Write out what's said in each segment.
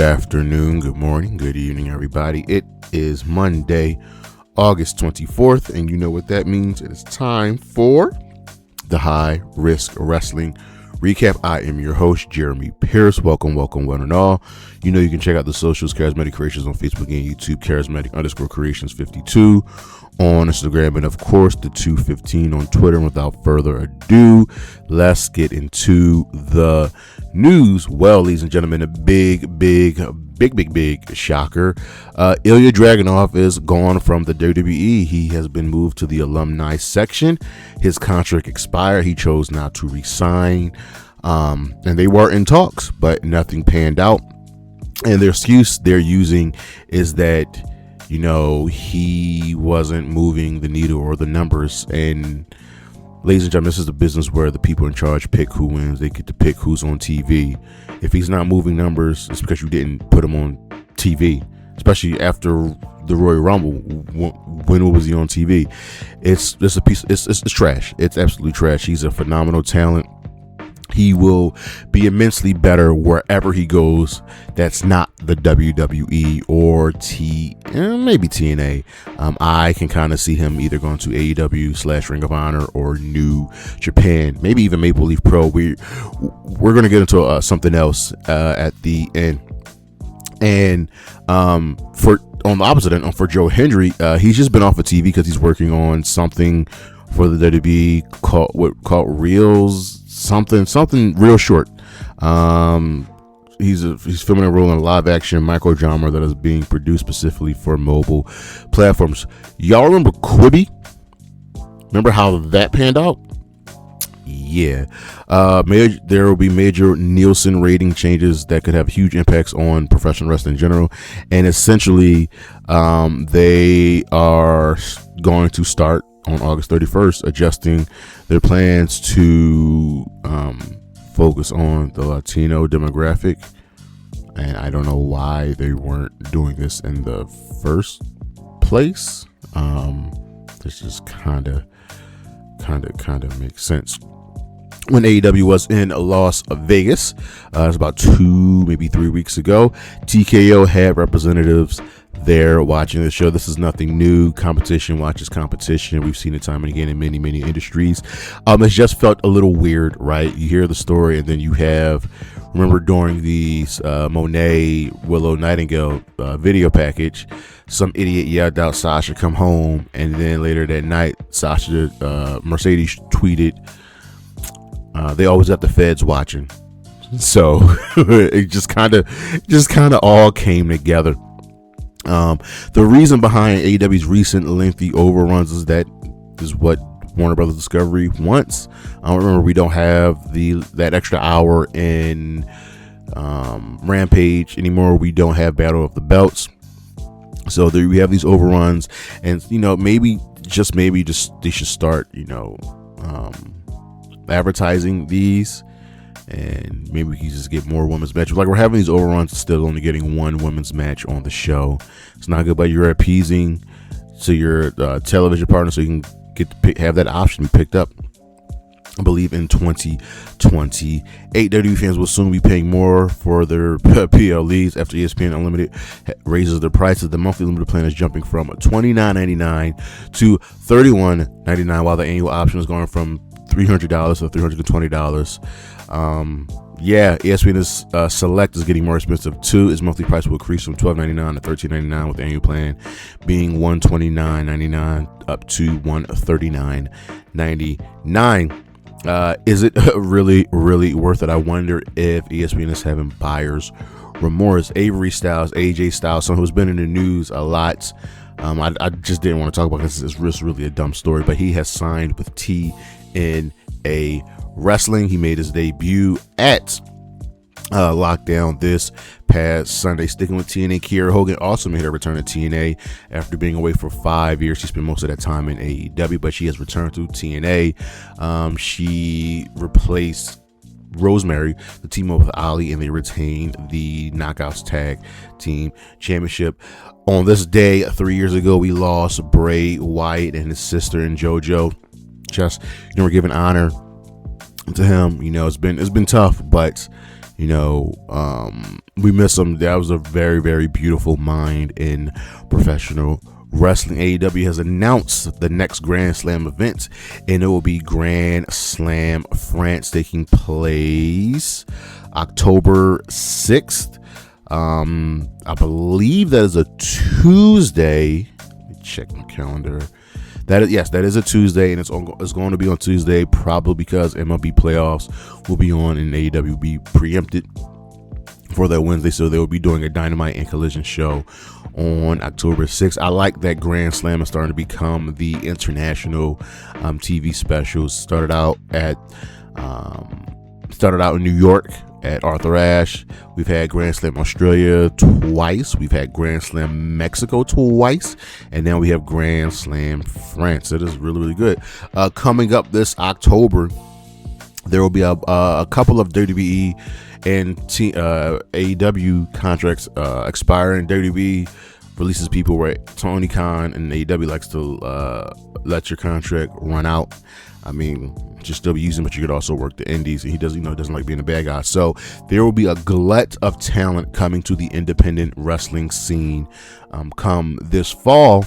afternoon, good morning, good evening, everybody. It is Monday, August 24th, and you know what that means. It is time for the High Risk Wrestling Recap. I am your host, Jeremy Pierce. Welcome, one and all. You know you can check out the socials, Charismatic Creations on Facebook and YouTube, Charismatic_Creations52 on Instagram, and of course the 215 on Twitter. And without further ado, let's get into the news. Well, ladies and gentlemen, a big shocker. Ilya Dragunov is gone from the WWE. He has been moved to the alumni section. His contract expired. He chose not to resign. And they were in talks, but nothing panned out. And their excuse they're using is that, you know, he wasn't moving the needle or the numbers. And ladies and gentlemen, this is a business where the people in charge pick who wins. They get to pick who's on TV. If he's not moving numbers, it's because you didn't put him on TV, especially after the Royal Rumble. When was he on TV? It's just a piece. It's trash. It's absolutely trash. He's a phenomenal talent. He will be immensely better wherever he goes. That's not the WWE or maybe TNA. I can kind of see him either going to AEW / Ring of Honor or New Japan, maybe even Maple Leaf Pro. We're going to get into something else at the end. And for on the opposite end, for Joe Hendry, he's just been off of TV because he's working on something for the WWE called Reels. Something real short. He's filming a role in a live action micro drama that is being produced specifically for mobile platforms. Y'all remember Quibi? Remember how that panned out? Yeah. There will be major Nielsen rating changes that could have huge impacts on professional wrestling in general. And essentially, they are going to start on August 31st, adjusting their plans to focus on the Latino demographic. And I don't know why they weren't doing this in the first place. This just kind of makes sense. When AEW was in Las Vegas, it was about 2, maybe 3 weeks ago, TKO had representatives there watching the show. This is nothing new. Competition watches competition. We've seen it time and again in many industries. It's just felt a little weird, right? You hear the story, and then you have, remember during the Monet Willow Nightingale video package, some idiot yelled out Sasha come home, and then later that night Sasha Mercedes tweeted, they always got the feds watching. So it just kind of all came together. The reason behind AEW's recent lengthy overruns is what Warner Brothers Discovery wants. Remember, we don't have that extra hour in Rampage anymore. We don't have Battle of the Belts. So we have these overruns, and maybe they should start advertising these. And maybe we can just get more women's matches. Like, we're having these overruns, still only getting one women's match on the show. It's not good, but you're appeasing to your television partner, so you can have that option picked up. I believe in 2020, WWE fans will soon be paying more for their PLEs after ESPN Unlimited raises their prices. The monthly limited plan is jumping from $29.99 to $31.99, while the annual option is going from $300 to $320. ESPN Select is getting more expensive too. Its monthly price will increase from $12.99 to $13.99, with the annual plan being $129.99 up to $139.99. Is it really worth it? I wonder if ESPN is having buyer's remorse. Avery Styles, AJ Styles, someone who's been in the news a lot. I just didn't want to talk about this. It's really a dumb story, but he has signed with TNA Wrestling. He made his debut at Lockdown this past Sunday. Sticking with TNA, Kiera Hogan also made her return to TNA after being away for 5 years. She spent most of that time in AEW, but she has returned to TNA. She replaced Rosemary, the team up with Ali, and they retained the Knockouts Tag Team Championship. On this day 3 years ago, we lost Bray Wyatt and his sister and JoJo. Just, we're giving honor to him. It's been tough, but We miss him. That was a very, very beautiful mind in professional wrestling. AEW has announced the next Grand Slam event, and it will be Grand Slam France, taking place October 6th. I believe that is a Tuesday. Let me check my calendar. That is a Tuesday, and it's going to be on Tuesday, probably because MLB playoffs will be on and AEW will be preempted for that Wednesday, so they will be doing a Dynamite and Collision show on October 6th. I like that Grand Slam is starting to become the international TV specials. Started out in New York at Arthur Ashe. We've had Grand Slam Australia twice. We've had Grand Slam Mexico twice, and now we have Grand Slam France. It is really, really good. Coming up this October, there will be a couple of WWE and AEW contracts expiring. WWE releases people where Tony Khan and AEW likes to let your contract run out. I mean, just still be using, but you could also work the indies. And he doesn't like being a bad guy. So there will be a glut of talent coming to the independent wrestling scene come this fall.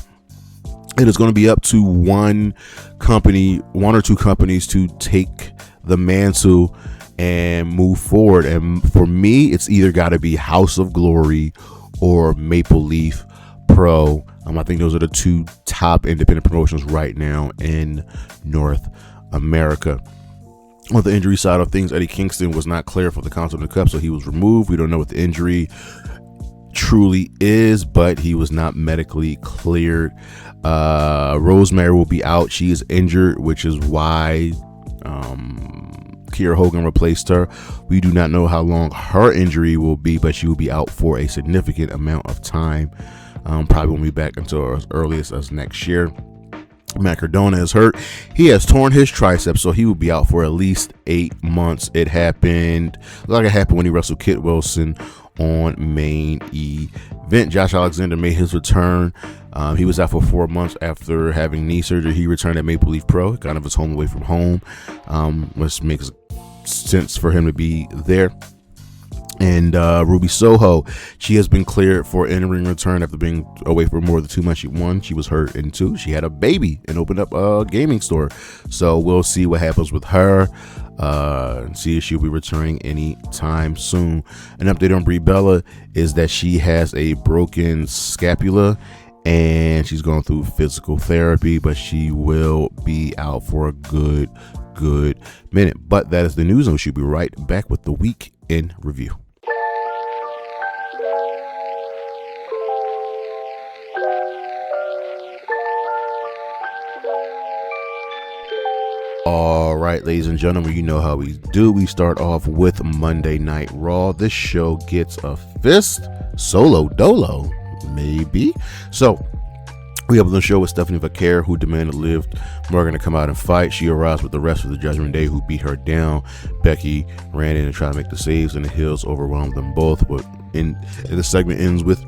It is going to be up to one or two companies to take the mantle and move forward. And for me, it's either got to be House of Glory or Maple Leaf Pro. I think those are the two top independent promotions right now in North America. On the injury side of things, Eddie Kingston was not clear for the Continental Cup, so he was removed. We don't know what the injury truly is, but he was not medically cleared. Rosemary will be out. She is injured, which is why Kiera Hogan replaced her. We do not know how long her injury will be, but she will be out for a significant amount of time. Probably won't be back until as early as next year. Matt Cardona is hurt. He has torn his tricep, so he will be out for at least 8 months. It happened when he wrestled Kit Wilson on Main Event. Josh Alexander made his return. He was out for 4 months after having knee surgery. He returned at Maple Leaf Pro, kind of his home away from home, which makes sense for him to be there. And Ruby Soho, she has been cleared for in-ring return after being away for more than 2 months. She was hurt, and 2, she had a baby and opened up a gaming store. So we'll see what happens with her. See if she'll be returning anytime soon. An update on Brie Bella is that she has a broken scapula and she's going through physical therapy, but she will be out for a good minute. But that is the news, and we should be right back with the week in review. All right, ladies and gentlemen, you know how we do. We start off with Monday Night Raw. This show gets a fist solo dolo, maybe. So we open the show with Stephanie Vaquer, who demanded Liv Morgan to come out and fight. She arrives with the rest of the Judgment Day, who beat her down. Becky ran in and tried to make the saves, and the Hills overwhelmed them both. But and the segment ends with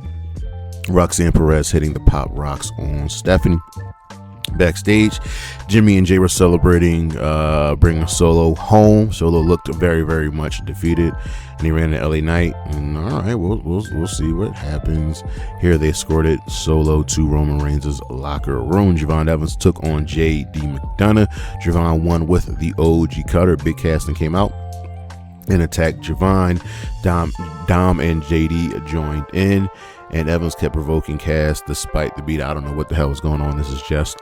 Roxanne Perez hitting the pop rocks on Stephanie. Backstage, Jimmy and Jay were celebrating bringing Solo home. Solo looked very, very much defeated, and he ran to LA Knight. And all right, we'll see what happens here. They escorted Solo to Roman Reigns' locker room. Javon Evans took on J.D. McDonough. Javon won with the OG cutter. Big Caston came out and attacked Javon. Dom and JD joined in, and Evans kept provoking Cass despite the beat. I don't know what the hell is going on. This is just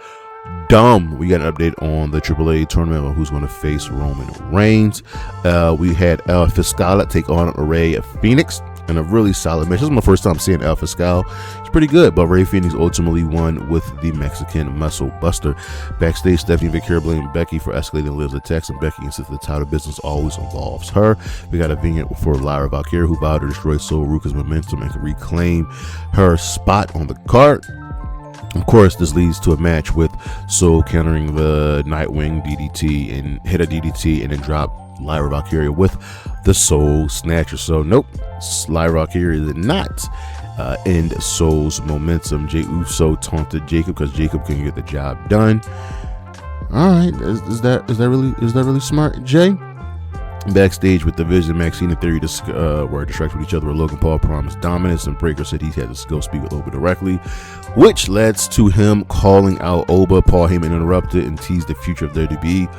dumb. We got an update on the AAA tournament of who's going to face Roman Reigns. We had El Fiscal take on Rey Phoenix in a really solid match. This is my first time seeing El Fiscal. It's pretty good, but Rey Phoenix ultimately won with the Mexican Muscle Buster. Backstage, Stephanie Vaquer blamed Becky for escalating Liv's attacks, and Becky insists the title business always involves her. We got a vignette for Lyra Valkyria, who vowed to destroy Sol Ruka's momentum and reclaim her spot on the card. Of course, this leads to a match with Sol countering the Nightwing DDT and hit a DDT and then drop Lyra Valkyria with the Soul Snatcher. So nope, Lyra Valkyria did not end Sol's momentum. Jey Uso taunted Jacob because Jacob couldn't get the job done. All right, is that really smart, Jay? Backstage with the Vision, Maxine and Theory were distracted with each other. Logan Paul promised dominance, and Breakker said he had to go speak with Oba directly, which leads to him calling out Oba. Paul Heyman interrupted and teased the future of WWE.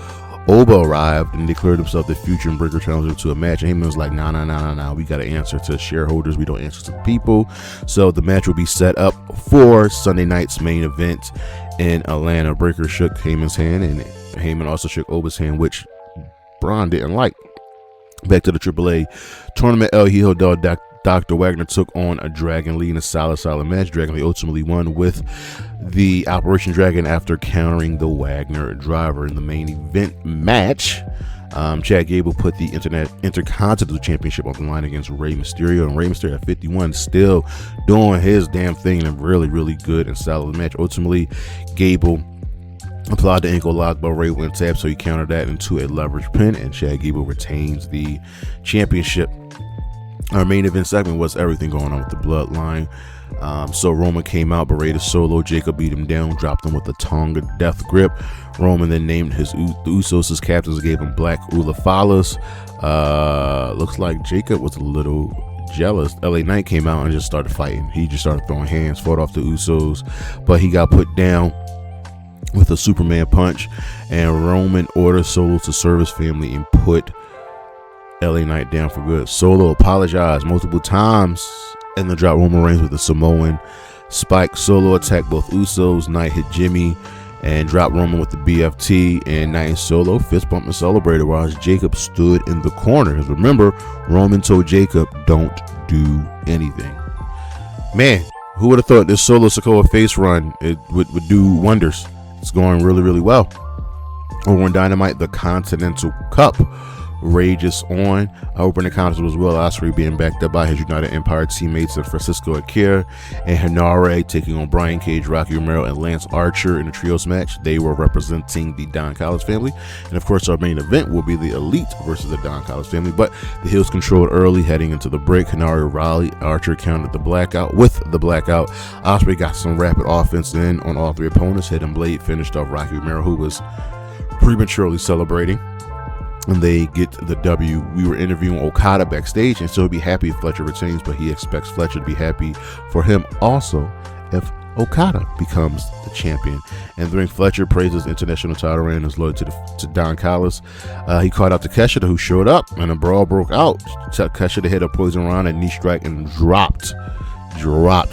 Oba arrived and declared himself the future, and Breakker challenged him to a match. And Heyman was like, nah, we got to answer to shareholders. We don't answer to the people. So the match will be set up for Sunday night's main event in Atlanta. Breakker shook Heyman's hand, and Heyman also shook Oba's hand, which Braun didn't like. Back to the AAA tournament, El Hijo del Dr. Wagner took on a Dragon Lee in a solid match. Dragon Lee ultimately won with the Operation Dragon after countering the Wagner driver in the main event match. Chad Gable put the Intercontinental Championship on the line against Rey Mysterio, and Rey Mysterio at 51 still doing his damn thing in a really good and solid match. Ultimately, Gable applied the ankle lock, but Ray went tap, so he countered that into a leverage pin, and Chad Gable retains the championship. Our main event segment was everything going on with the bloodline. So Roman came out, berated Solo. Jacob beat him down, dropped him with the Tonga death grip. Roman then named the Usos as captains and gave him black Ulafalas. Looks like Jacob was a little jealous. LA Knight came out and just started fighting. He just started throwing hands, fought off the Usos, but he got put down with a Superman punch, and Roman ordered Solo to serve his family and put LA Knight down for good. Solo apologized multiple times and then dropped Roman Reigns with a Samoan spike. Solo attacked both Usos. Knight hit Jimmy and dropped Roman with the BFT, and Knight and Solo fist bumped and celebrated while Jacob stood in the corner. Because remember, Roman told Jacob, don't do anything. Man, who would have thought this Solo Sikoa face run would do wonders? It's going really well. Over on Dynamite, the Continental Cup rages on. Over in the Continental as well, Ospreay being backed up by his United Empire teammates in Francisco Akira and Henare taking on Brian Cage, Rocky Romero, and Lance Archer in a trios match. They were representing the Don Callis family. And of course, our main event will be the Elite versus the Don Callis family. But the Hills controlled early, heading into the break. Henare rallied. Archer countered the blackout with the blackout. Ospreay got some rapid offense in on all three opponents. Hidden Blade finished off Rocky Romero, who was prematurely celebrating, and they get the W. We were interviewing Okada backstage, and so he'd be happy if Fletcher retains, but he expects Fletcher to be happy for him also if Okada becomes the champion. And during Fletcher praises international title reign and is loyal to Don Callis. He called out to Kushida, who showed up, and a brawl broke out. Kushida hit a poison round and knee strike and dropped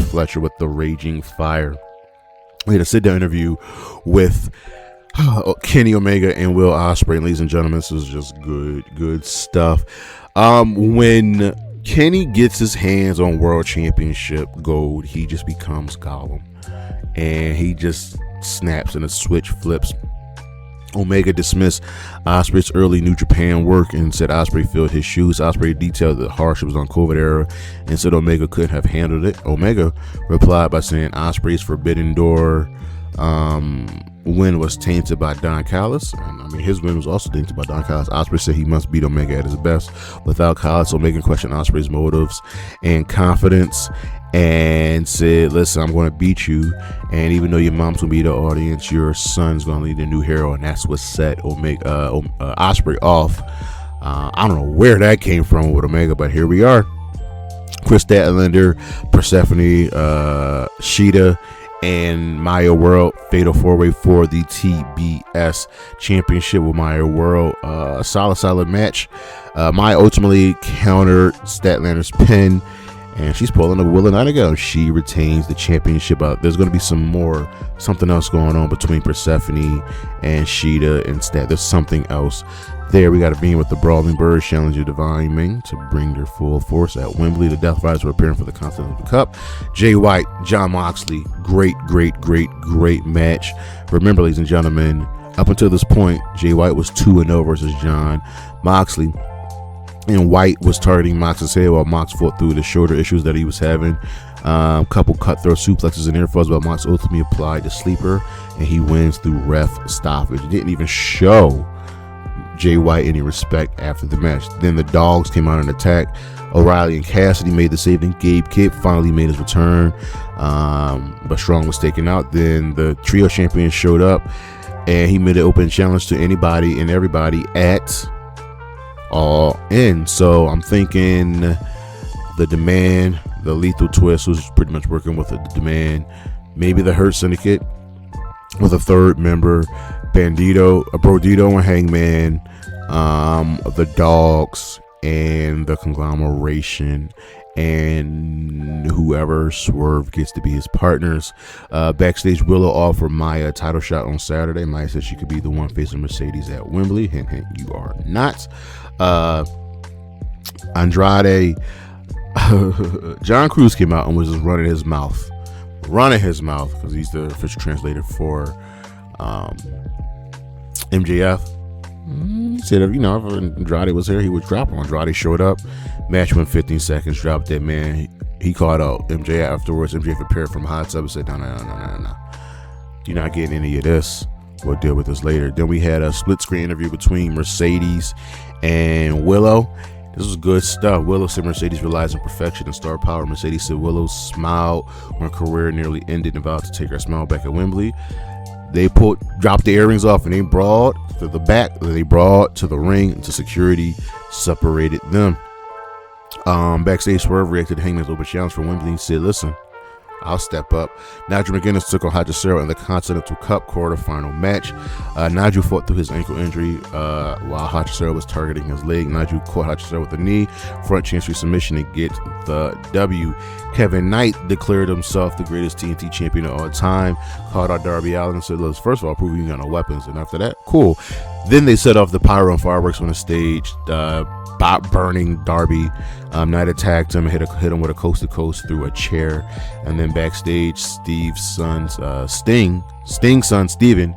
Fletcher with the raging fire. We had a sit-down interview with Kenny Omega and Will Ospreay. Ladies and gentlemen, this is just good stuff. When Kenny gets his hands on World Championship gold, he just becomes Gollum, and he just snaps and a switch flips. Omega dismissed Ospreay's early New Japan work and said Ospreay filled his shoes. Ospreay detailed that hardships on COVID era and said Omega couldn't have handled it. Omega replied by saying Ospreay's Forbidden Door win was tainted by Don Callis, and I mean his win was also tainted by Don Callis. Ospreay said he must beat Omega at his best without Callis. Omega questioned Ospreay's motives and confidence and said, listen, I'm going to beat you, and even though your mom's going to be the audience, your son's going to lead the new hero, and that's what set Ospreay off. I don't know where that came from with Omega, but here we are. Chris Statlander, Persephone, Shida, and Maya World fatal 4-way for the TBS championship with Maya World. A solid match. Maya ultimately countered Statlander's pin, and she's pulling a Willow Nightingale. She retains the championship. There's going to be something else going on between Persephone and Shida and Stat. There's something else there. We got to be with the Brawling Birds challenging Divine Ming to bring their full force at Wembley. The Death Riders were appearing for the Continental Cup. Jay White, John Moxley, great match. Remember, ladies and gentlemen, up until this point, Jay White was 2-0 versus John Moxley, and White was targeting Mox's head while Mox fought through the shoulder issues that he was having. Couple cutthroat suplexes and air falls, but Mox ultimately applied the sleeper, and he wins through ref stoppage. It didn't even show Jay White any respect after the match. Then the Dogs came out and attacked. O'Reilly and Cassidy made the save, and Gabe Kidd finally made his return, but Strong was taken out. Then the trio champion showed up, and he made an open challenge to anybody and everybody at All In. So I'm thinking the Demand, the Lethal Twist, who's pretty much working with the Demand, maybe the Hurt Syndicate with a third member, Bandido, Brodito and Hangman, the Dogs, and the Conglomeration, and whoever Swerve gets to be his partners. Backstage, Willow offered Maya a title shot on Saturday. Maya said she could be the one facing Mercedes at Wembley. Hint, hint, you are not. Andrade, John Cruz came out and was just running his mouth because he's the official translator for MJF. He said, if Andrade was here, he would drop him. Andrade showed up. Match went 15 seconds. Dropped that man. He called out MJF afterwards. MJF prepared from hot tub and said, no. You're not getting any of this. We'll deal with this later. Then we had a split screen interview between Mercedes and Willow. This was good stuff. Willow said Mercedes relies on perfection and star power. Mercedes said Willow smiled when her career nearly ended and vowed to take her smile back at Wembley. They dropped the earrings off and they brought to the back. They brought to the ring until security separated them. Backstage, Swerve reacted to Hangman's open challenge for Wembley. He said, "Listen, I'll step up." Nigel McGuinness took on Hachicero in the Continental Cup quarterfinal match. Nigel fought through his ankle injury while Hachicero was targeting his leg. Nigel caught Hachicero with a knee, front chancery submission to get the W. Kevin Knight declared himself the greatest TNT champion of all time, called out Darby Allin and said, "Let's first of all prove you got no weapons." And after that, cool. Then they set off the pyro and fireworks on the stage, burning Darby. Knight attacked him, hit him with a coast to coast through a chair, and then backstage, Sting's son Steven,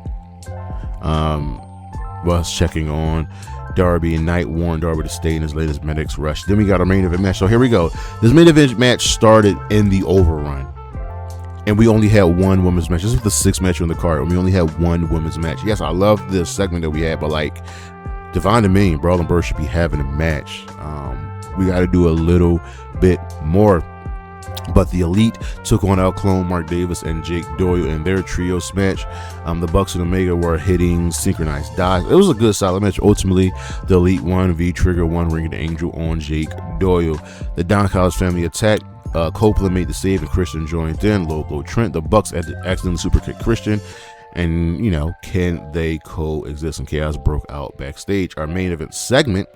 was checking on Darby, and Knight warned Darby to stay in his latest medics rush. Then we got our main event match. So here we go. This main event match started in the overrun, and we only had one women's match. This was the sixth match on the card, and we only had one women's match. Yes, I love this segment that we had, but like Devon and me, Brawl and Burr should be having a match. We got to do a little bit more. But the Elite took on El Clone, Mark Davis, and Jake Doyle in their trios match. The Bucks and Omega were hitting synchronized dives. It was a good, solid match. Ultimately, the Elite won. V-Trigger won, Ring of the Angel on Jake Doyle. The Don Collins family attacked. Copeland made the save, and Christian joined in. Low blow Trent. The Bucks accidentally super kicked Christian. And, can they coexist? And chaos broke out backstage. Our main event segment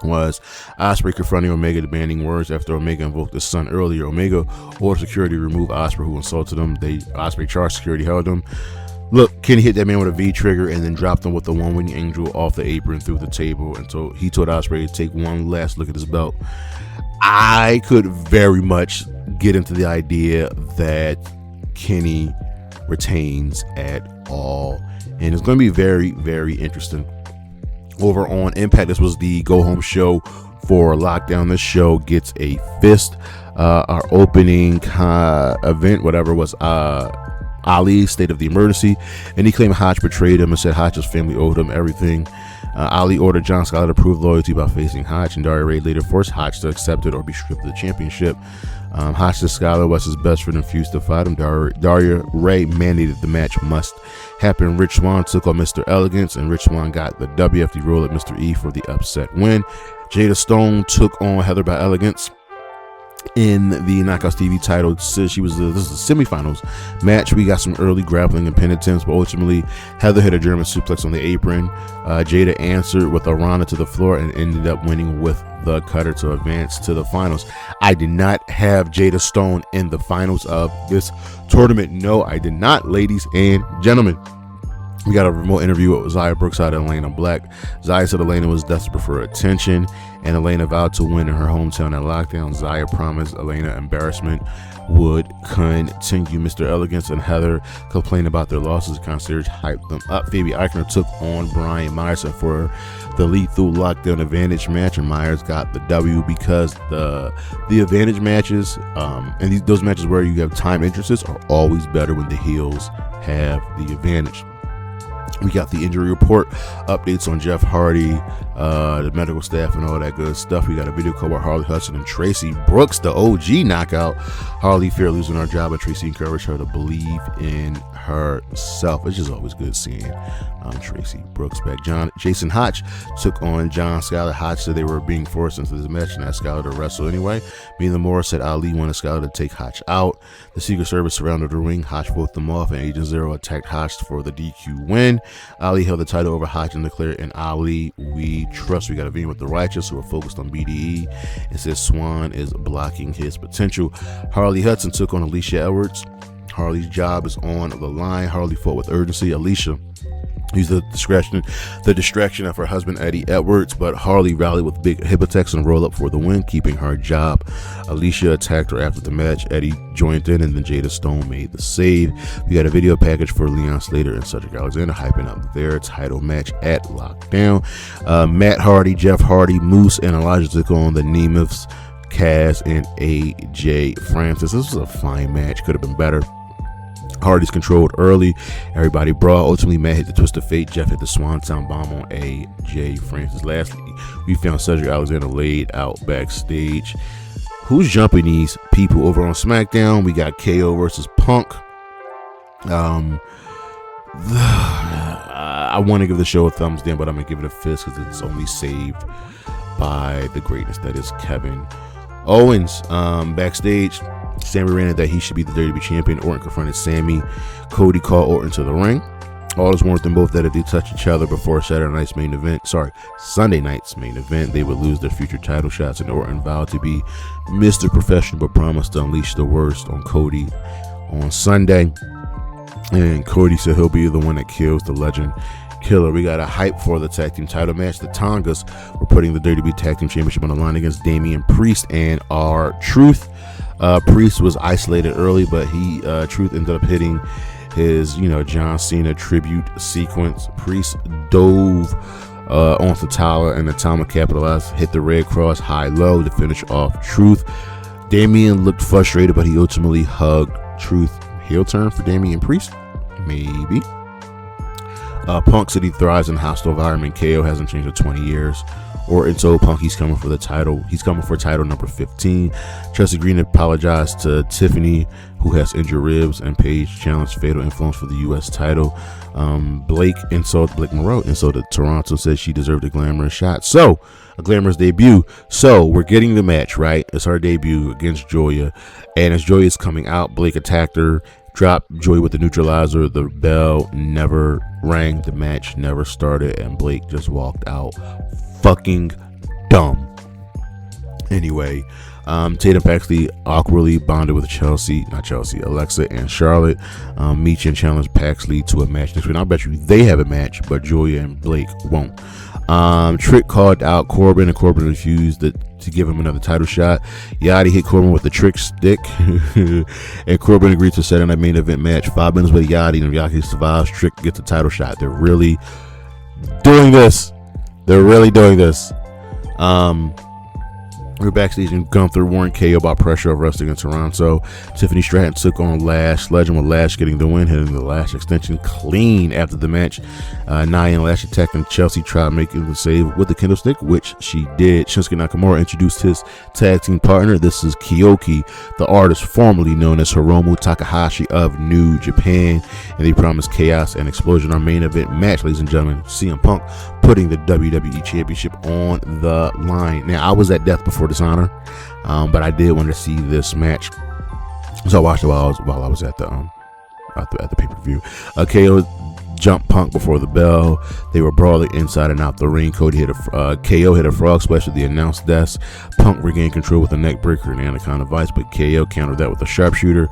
was Ospreay confronting Omega, demanding words after Omega invoked his son earlier. Omega ordered security to remove Ospreay, who insulted him. Ospreay charged, security held him. Look, Kenny hit that man with a V-trigger and then dropped him with the one-wing angel off the apron through the table. And so he told Ospreay to take one last look at his belt. I could very much get into the idea that Kenny retains at all, and it's going to be very, very interesting. Over on Impact, this was the go home show for Lockdown. This show gets a fist. Our opening event, whatever, was Ali's State of the Emergency, and he claimed Hodge betrayed him and said Hodge's family owed him everything. Ali ordered John Skyler to prove loyalty by facing Hodge, and Daria Ray later forced Hodge to accept it or be stripped of the championship. Hodge to Skyler was his best friend and refused to fight him. Daria Ray mandated the match must happen. Rich Swann took on Mr. Elegance, and Rich Swann got the WFD role at Mr. E for the upset win. Jada Stone took on Heather by Elegance in the Knockouts TV title. This is the semifinals match. We got some early grappling and penitence, but ultimately Heather hit a German suplex on the apron. Jada answered with a Rana to the floor and ended up winning with the cutter to advance to the finals. I did not have Jada Stone in the finals of this tournament. No, I did not, ladies and gentlemen. We got a remote interview with Zaya Brookside and Elena Black. Zaya said Elena was desperate for attention, and Elena vowed to win in her hometown at Lockdown. Zaya promised Elena embarrassment would continue. Mr. Elegance and Heather complained about their losses. Concierge hyped them up. Phoebe Eichner took on Brian Myers for the Lethal Lockdown Advantage match, and Myers got the W because the Advantage matches and those matches where you have time entrances are always better when the heels have the advantage. We got the injury report, updates on Jeff Hardy, the medical staff, and all that good stuff. We got a video call about Harley Hudson and Tracy Brooks, the OG knockout. Harley fear losing her job, but Tracy encouraged her to believe in herself. It's just always good seeing Tracy Brooks back. Jason Hotch took on John Skyler. Hotch said they were being forced into this match and asked Skyler to wrestle anyway. Mila Moore said Ali wanted Skyler to take Hotch out. The Secret Service surrounded the ring. Hotch voted them off, and Agent Zero attacked Hotch for the DQ win. Ali held the title over Hotch and declared, "In Ali we trust." We got a video with the Righteous, who are focused on BDE, and says Swan is blocking his potential. Harley Hudson took on Alicia Edwards. Harley's job is on the line. Harley fought with urgency. Alicia used the distraction of her husband Eddie Edwards, but Harley rallied with big hip attacks and roll up for the win, keeping her job. Alicia attacked her after the match. Eddie joined in, and then Jada Stone made the save. We got a video package for Leon Slater and Cedric Alexander hyping up their title match at Lockdown. Matt Hardy, Jeff Hardy, Moose, and Elijah took on the Nemeths, Kaz, and AJ Francis. This was a fine match. Could have been better. Hardy's controlled early. Everybody brawled. Ultimately, Matt hit the twist of fate. Jeff hit the swanton bomb on AJ Francis. Lastly, we found Cedric Alexander laid out backstage. Who's jumping these people over on SmackDown? We got KO versus Punk. I want to give the show a thumbs down, but I'm going to give it a fist because it's only saved by the greatness that is Kevin Owens. Backstage, Sammy ranted that he should be the WWE champion. Orton confronted Sammy. Cody called Orton to the ring. Orders warned them both that if they touch each other before Sunday night's main event, they would lose their future title shots, and Orton vowed to be Mr. Professional but promised to unleash the worst on Cody on Sunday. And Cody said he'll be the one that kills the legend killer. We got a hype for the tag team title match. The Tongas were putting the WWE Tag Team Championship on the line against Damian Priest and R-Truth. Priest was isolated early, but Truth ended up hitting his John Cena tribute sequence. Priest dove onto Tyler, and the Tama capitalized, hit the Red Cross high-low to finish off Truth. Damian looked frustrated, but he ultimately hugged Truth. Heel turn for Damian Priest? Maybe. Punk said he thrives in hostile environment. KO hasn't changed in 20 years. Orton told Punk he's coming for the title. He's coming for title number 15. Chelsea Green apologized to Tiffany, who has injured ribs, and Paige challenged Fatal Influence for the U.S. title. Blake Monroe insulted Toronto, said she deserved a glamorous shot. So, a glamorous debut. So, we're getting the match, right? It's her debut against Joya. And as Joya's coming out, Blake attacked her, dropped Joy with the neutralizer. The bell never rang. The match never started, and Blake just walked out fucking dumb. Anyway, Tatum Paxley awkwardly bonded with Alexa and Charlotte. Meechin challenged Paxley to a match next week. I'll bet you they have a match, but Joya and Blake won't. Trick called out Corbin, and Corbin refused to give him another title shot. Yachty hit Corbin with the trick stick, and Corbin agreed to set in a main event match. 5 minutes with Yachty, and if Yachty survives, Trick gets a title shot. They're really doing this. We're backstage, and Gunther warned KO about pressure of wrestling in Toronto. Tiffany Stratton took on Lash. Legend with Lash getting the win, hitting the Lash extension clean after the match. Nia and Lash attacked, and Chelsea tried making the save with the kendo stick, which she did. Shinsuke Nakamura introduced his tag team partner. This is Kyoki, the artist formerly known as Hiromu Takahashi of New Japan, and they promised chaos and explosion. Our main event match, ladies and gentlemen, CM Punk putting the WWE Championship on the line. Now, I was at Death Before Dishonor, but I did want to see this match, so I watched it while I was at the pay-per-view. KO jumped Punk before the bell. They were brawling inside and out the ring. KO hit a frog splash at the announce desk. Punk regained control with a neck breaker and Anaconda Vice, but KO countered that with a sharpshooter.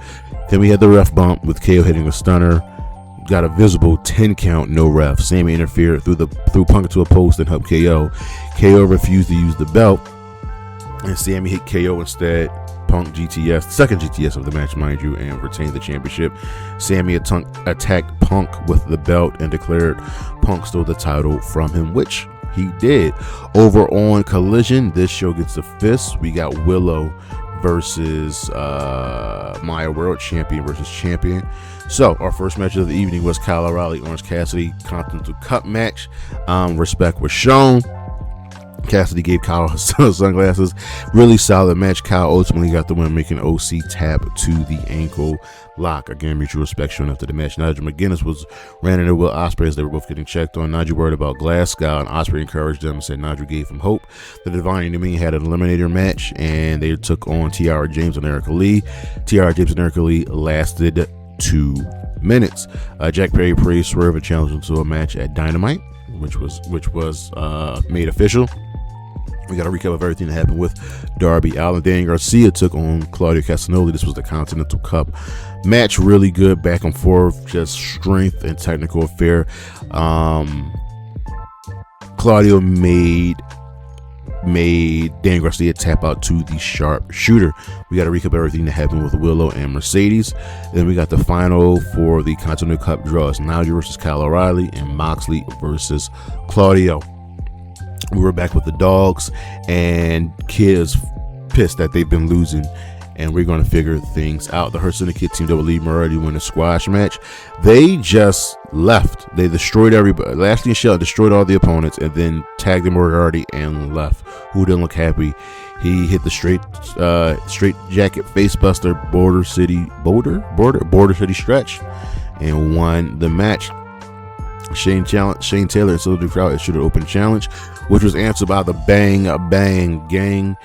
Then we had the ref bump with KO hitting a stunner. Got a visible 10 count, no ref. Sammy interfered, threw Punk into a post and helped KO. KO refused to use the belt, and Sammy hit KO instead. Punk GTS, second GTS of the match, mind you, and retained the championship. Sammy attacked Punk with the belt and declared Punk stole the title from him, which he did. Over on Collision, this show gets a fist. We got Willow versus Maya, World Champion versus Champion. So our first match of the evening was Kyle O'Reilly, Orange Cassidy Continental Cup match. Respect was shown. Cassidy gave Kyle his sunglasses. Really solid match. Kyle ultimately got the win, making OC tap to the ankle lock. Again, mutual respect shown after the match. Nigel McGuinness ran into Will Ospreay as they were both getting checked on. Nigel worried about glass. Skye and Ospreay encouraged them and said Nigel gave him hope. The Divine Enemy had an eliminator match, and they took on Tiara James and Erica Lee. Tiara James and Erica Lee lasted 2 minutes. Jack Perry praised Swerve and challenged him to a match at Dynamite, which was made official. We got a recap of everything that happened with Darby Allin. Daniel Garcia took on Claudio Castagnoli. This was the Continental Cup match. Really good back and forth, just strength and technical affair. Claudio made Daniel Garcia tap out to the sharp shooter. We got to recap everything that happened with Willow and Mercedes. Then we got the final for the Continental Cup draws: Nigel versus Kyle O'Reilly and Moxley versus Claudio. We were back with the dogs, and Kid is pissed that they've been losing, and we're going to figure things out. The Hurt Syndicate teamed up with Lee Moriarty win a squash match. They just left. They destroyed everybody. Lashley and Shell destroyed all the opponents, and then tagged in Moriarty and left. Who didn't look happy? He hit the straight jacket facebuster Border City stretch and won the match. Shane Taylor and Silver Crowd issued an open challenge, which was answered by the Bang Bang Gang.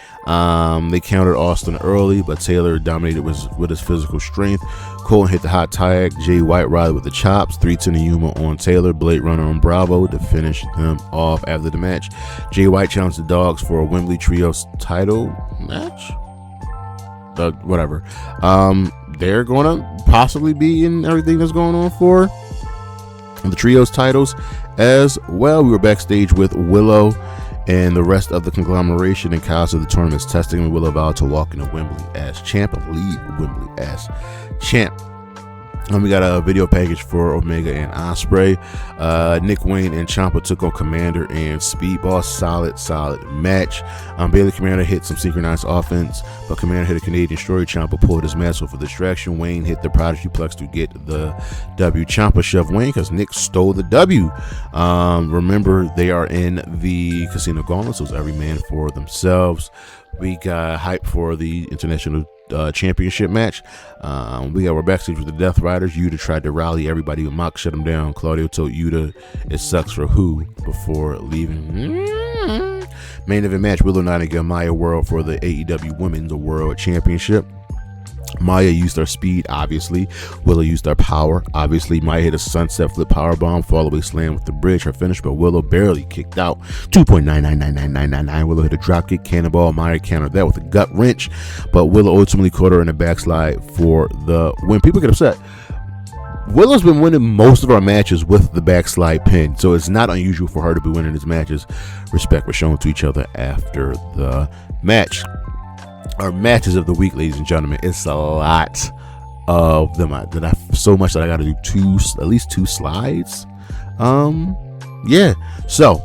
They countered Austin early, but Taylor dominated with his physical strength. Colton hit the hot tag. Jay White rallied with the chops. 310 Yuma on Taylor. Blade Runner on Bravo to finish them off after the match. Jay White challenged the Dogs for a Wembley Trios title match. Whatever. They're going to possibly be in everything that's going on for the Trios titles as well. We were backstage with Willow and the rest of the conglomeration in Kyle's of the tournament's testing, and Willow vowed to walk into Wembley as champ, lead Wembley as champ. And we got a video package for Omega and Ospreay. Nick Wayne and Ciampa took on Commander and Speedball. Solid match. Bailey Commander hit some synchronized offense, but Commander hit a Canadian Destroyer. Ciampa pulled his mask for distraction. Wayne hit the Prodigy Plex to get the W. Ciampa shoved Wayne because Nick stole the W. Remember, they are in the Casino Gauntlet, so it's every man for themselves. We got hype for the International Championship match. We're backstage with the Death Riders. Yuta tried to rally everybody, but Mox shut him down. Claudio told Yuta it sucks for who before leaving. Main event match: Willow Nightingale, Maya World for the AEW Women's World Championship. Maya used her speed, obviously. Willow used her power, obviously. Maya hit a sunset flip powerbomb, fallaway slam with the bridge, her finish, but Willow barely kicked out. 2.999999. Willow hit a dropkick cannonball. Maya countered that with a gut wrench, but Willow ultimately caught her in a backslide for the win. People get upset. Willow's been winning most of our matches with the backslide pin, so it's not unusual for her to be winning these matches. Respect was shown to each other after the match. Our matches of the week, ladies and gentlemen, it's a lot of them. So much that I got to do at least two slides. Yeah. So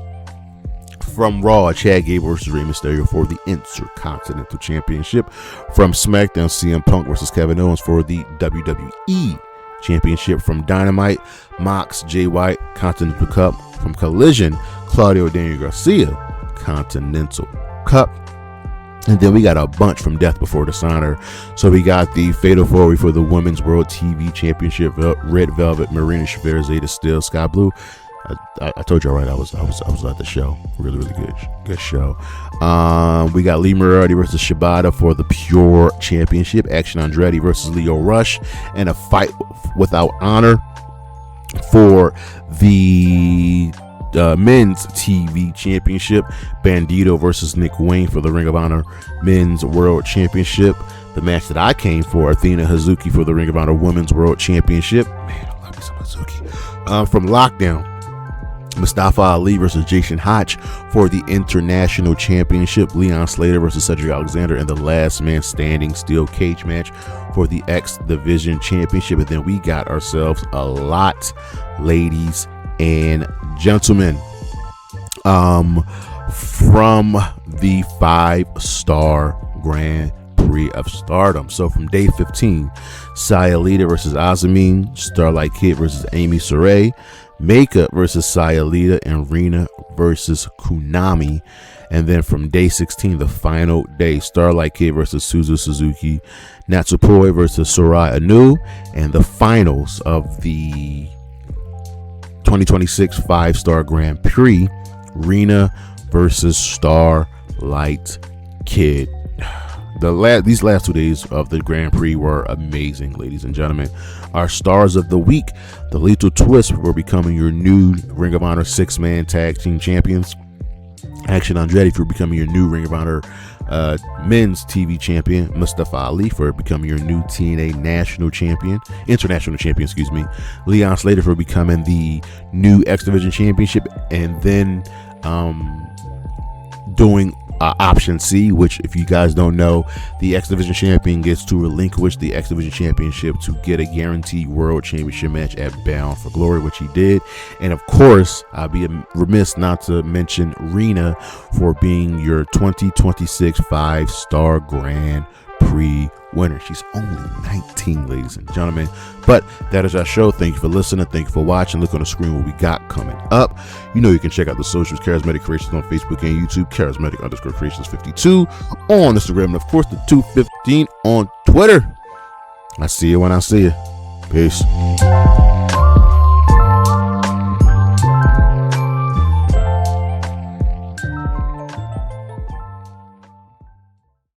from Raw, Chad Gable versus Rey Mysterio for the Intercontinental Championship. From SmackDown, CM Punk versus Kevin Owens for the WWE Championship. From Dynamite, Mox, Jay White, Continental Cup. From Collision, Claudio, Daniel Garcia, Continental Cup. And then we got a bunch from Death Before Dishonor. So we got the Fatal 4-Way for the Women's World TV Championship. Red Velvet, Marina, Shafir, Zayda, Still, Sky Blue. I told you all right. I was at the show. Really good show. We got Lee Moriarty versus Shibata for the Pure Championship. Action Andretti versus Leo Rush, and a fight without honor for the Men's TV Championship. Bandido versus Nick Wayne for the Ring of Honor Men's World Championship. The match that I came for, Athena Hazuki for the Ring of Honor Women's World Championship. Man, I love me some Hazuki. From Lockdown, Mustafa Ali versus Jason Hotch for the International Championship. Leon Slater versus Cedric Alexander in the Last Man Standing Steel Cage match for the X Division Championship. And then we got ourselves a lot, ladies and gentlemen, from the 5-star Grand Prix of Stardom. So from day 15, Sayalita versus Azamine, Starlight Kid versus Amy Saray, Makeup versus Sayalita, and Rina versus Kunami. And then from day 16, the final day, Starlight Kid versus Suzu Suzuki, Natsupoi versus Sorai Anu, and the finals of the 2026 5-star Grand Prix, Rina versus Starlight Kid. These last 2 days of the Grand Prix were amazing, ladies and gentlemen. Our stars of the week, the Lethal Twist, were becoming your new Ring of Honor 6-man tag team champions. Action Andretti for becoming your new Ring of Honor men's TV champion. Mustafa Ali for becoming your new TNA international champion, Leon Slater for becoming the new X Division championship, and then doing option C, which, if you guys don't know, the X Division champion gets to relinquish the X Division championship to get a guaranteed world championship match at Bound for Glory, which he did. And of course, I'd be remiss not to mention Rina for being your 2026 5-star Grand Prix winner. She's only 19, ladies and gentlemen. But that is our show. Thank you for listening. Thank you for watching. Look on the screen what we got coming up. You know you can check out the socials, Charismatic Creations on Facebook and YouTube, Charismatic_Creations52 on Instagram, and of course the 215 on Twitter. I see you when I see you. Peace.